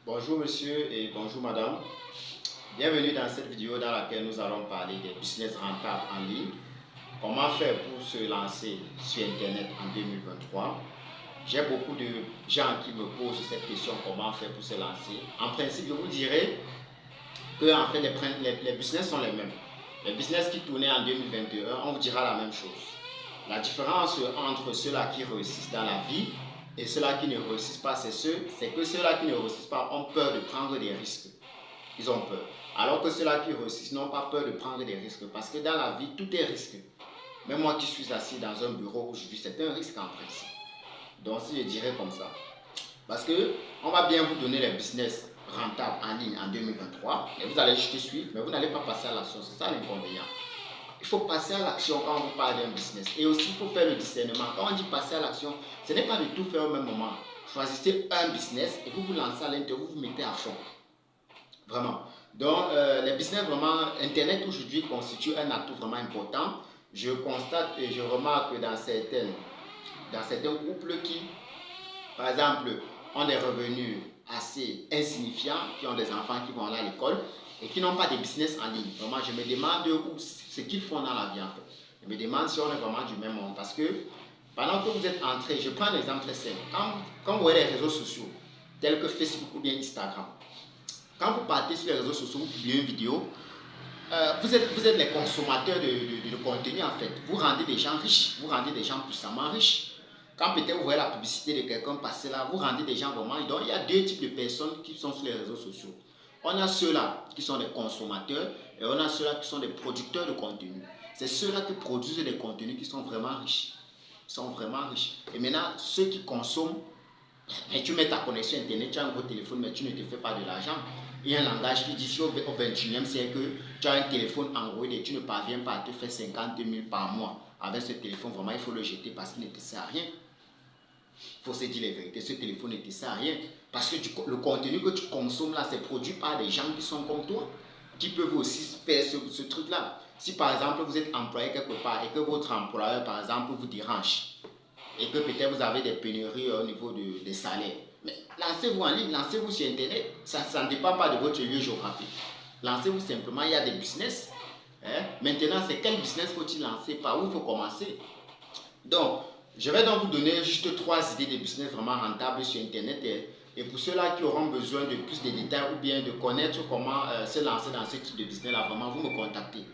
Bonjour monsieur et bonjour madame. Bienvenue dans cette vidéo dans laquelle nous allons parler des business rentables en ligne. Comment faire pour se lancer sur internet en 2023. J'ai beaucoup de gens qui me posent cette question, comment faire pour se lancer. En principe, je vous dirais que en fait, les business sont les mêmes. Les business qui tournaient en 2021, on vous dira la même chose. La différence entre ceux-là qui réussissent dans la vie et ceux-là qui ne réussissent pas, c'est que ceux-là qui ne réussissent pas ont peur de prendre des risques. Ils ont peur. Alors que ceux-là qui réussissent n'ont pas peur de prendre des risques. Parce que dans la vie, tout est risque. Même moi qui suis assis dans un bureau aujourd'hui, c'est un risque en principe. Donc si je dirais comme ça. Parce que on va bien vous donner les business rentables en ligne en 2023 et vous allez juste suivre, mais vous n'allez pas passer à l'action. C'est ça l'inconvénient. Il faut passer à l'action quand on vous parle d'un business. Et aussi, il faut faire le discernement. Quand on dit passer à l'action, ce n'est pas de tout faire au même moment. Choisissez un business et vous vous lancez à l'intérieur, vous vous mettez à fond. Vraiment. Donc, les business, vraiment, Internet aujourd'hui constitue un atout vraiment important. Je constate et je remarque que dans certains couples qui, par exemple, ont des revenus assez insignifiants, qui ont des enfants qui vont aller à l'école et qui n'ont pas de business en ligne. Vraiment, je me demande ce qu'ils font dans la vie en fait. Je me demande si on est vraiment du même monde parce que pendant que vous êtes entré, je prends un exemple très simple. Quand vous voyez les réseaux sociaux tels que Facebook ou bien Instagram, quand vous partez sur les réseaux sociaux, vous publiez une vidéo, vous êtes les consommateurs de contenu en fait. Vous rendez des gens riches, vous rendez des gens puissamment riches. Quand peut-être vous voyez la publicité de quelqu'un passer là, vous rendez des gens vraiment. Donc il y a deux types de personnes qui sont sur les réseaux sociaux. On a ceux-là qui sont des consommateurs et on a ceux-là qui sont des producteurs de contenu. C'est ceux-là qui produisent des contenus qui sont vraiment riches. Ils sont vraiment riches. Et maintenant, ceux qui consomment, et tu mets ta connexion internet, tu as un gros téléphone, mais tu ne te fais pas de l'argent. Il y a un langage qui dit si au 21e siècle, tu as un téléphone Android et tu ne parviens pas à te faire 50 000 par mois avec ce téléphone, vraiment il faut le jeter parce qu'il ne te sert à rien. Il faut se dire la vérité, ce téléphone ne te sert à rien. Parce que le contenu que tu consommes là, c'est produit par des gens qui sont comme toi, qui peuvent aussi faire ce truc-là. Si par exemple vous êtes employé quelque part et que votre employeur par exemple vous dérange, et que peut-être vous avez des pénuries au niveau des salaires. Mais lancez-vous en ligne, lancez-vous sur Internet. Ça ne dépend pas de votre lieu géographique. Lancez-vous simplement, il y a des business. Hein? Maintenant, c'est quel business faut-il lancer, par où il faut commencer. Donc, je vais donc vous donner juste 3 idées de business vraiment rentables sur Internet. Et pour ceux-là qui auront besoin de plus de détails ou bien de connaître comment se lancer dans ce type de business-là, vraiment, vous me contactez.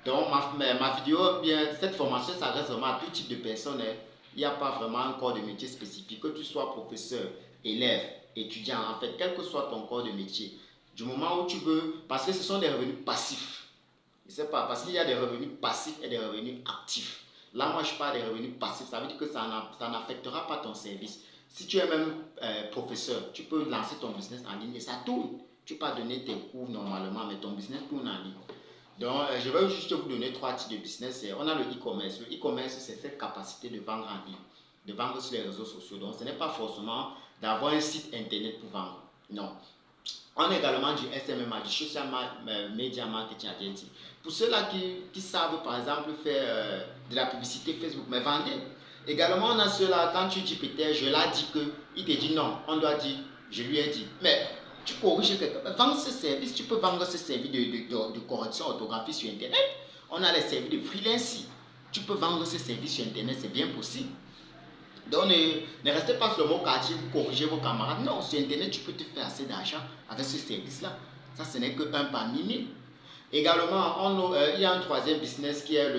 Donc, ma vidéo, bien, cette formation s'adresse vraiment à tout type de personnes. Hein. Il n'y a pas vraiment un corps de métier spécifique, que tu sois professeur, élève, étudiant, en fait, quel que soit ton corps de métier. Du moment où tu veux, parce que ce sont des revenus passifs. Je ne sais pas, parce qu'il y a des revenus passifs et des revenus actifs. Là, moi, je parle des revenus passifs. Ça veut dire que ça n'affectera pas ton service. Si tu es même professeur, tu peux lancer ton business en ligne et ça tourne. Tu peux pas donner tes cours normalement, mais ton business tourne en ligne. Donc, je vais juste vous donner 3 types de business. On a le e-commerce. Le e-commerce, c'est cette capacité de vendre en ligne, de vendre sur les réseaux sociaux. Donc, ce n'est pas forcément d'avoir un site internet pour vendre. Non. On a également du SMMA, du Social Media Marketing Agency. Pour ceux-là qui savent, par exemple, faire de la publicité Facebook, mais vendez. Également, on a ceux-là, quand tu dis peut-être, je l'ai dit que, il te dit non, on doit dire, je lui ai dit. Mais tu corriges quelqu'un, vends ce service, tu peux vendre ce service de correction orthographique sur Internet. On a les services de freelancing. Tu peux vendre ce service sur Internet, c'est bien possible. Donc ne restez pas sur le mot quartier, vous corrigez vos camarades. Non, sur Internet, tu peux te faire assez d'argent avec ce service-là. Ça, ce n'est qu'un parmi mille. Également, il y a un troisième business qui est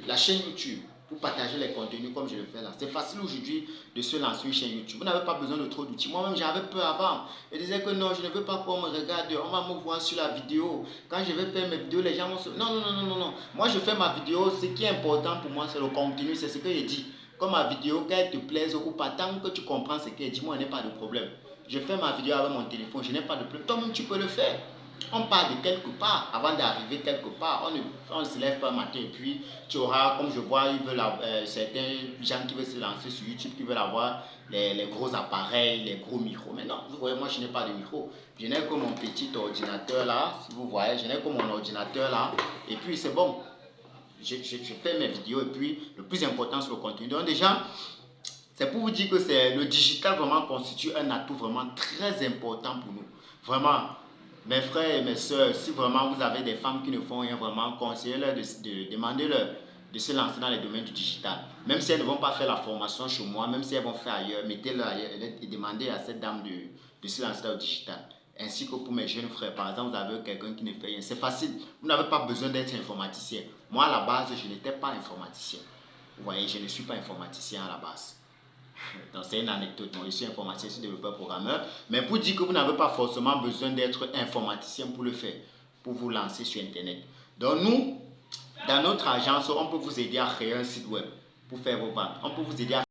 la chaîne YouTube pour partager les contenus comme je le fais là. C'est facile aujourd'hui de se lancer une chaîne YouTube. Vous n'avez pas besoin de trop d'outils. Moi-même, j'avais peur avant. Je disais que non, je ne veux pas qu'on me regarde. On va me voir sur la vidéo. Quand je vais faire mes vidéos, les gens vont se... Non, non, non, non, non. Moi, je fais ma vidéo. Ce qui est important pour moi, c'est le contenu. C'est ce que je dis. Comme ma vidéo, qu'elle te plaise ou pas, tant que tu comprends ce qu'elle dit, moi, il n'y a pas de problème. Je fais ma vidéo avec mon téléphone, je n'ai pas de problème. Toi-même, tu peux le faire. On part de quelque part, avant d'arriver quelque part, on ne se lève pas le matin et puis tu auras, comme je vois, certains gens qui veulent se lancer sur YouTube, qui veulent avoir les gros appareils, les gros micros. Mais non, vous voyez, moi je n'ai pas de micro. Je n'ai que mon petit ordinateur là, si vous voyez, je n'ai que mon ordinateur là, et puis c'est bon. Je fais mes vidéos et puis le plus important c'est le contenu. Donc déjà, C'est pour vous dire que le digital vraiment constitue un atout vraiment très important pour nous. Vraiment, mes frères et mes soeurs, si vraiment vous avez des femmes qui ne font rien, vraiment, conseillez-leur demandez-leur de se lancer dans les domaines du digital. Même si elles ne vont pas faire la formation chez moi, même si elles vont faire ailleurs, mettez-leur ailleurs et demandez à cette dame de se lancer dans le digital. Ainsi que pour mes jeunes frères, par exemple, vous avez quelqu'un qui ne fait rien. C'est facile, vous n'avez pas besoin d'être informaticien. Moi, à la base, je n'étais pas informaticien. Vous voyez, je ne suis pas informaticien à la base. Donc c'est une anecdote, moi je suis informaticien, je suis développeur programmeur, mais pour dire que vous n'avez pas forcément besoin d'être informaticien pour le faire, pour vous lancer sur internet. Donc nous, dans notre agence, on peut vous aider à créer un site web pour faire vos ventes, on peut vous aider à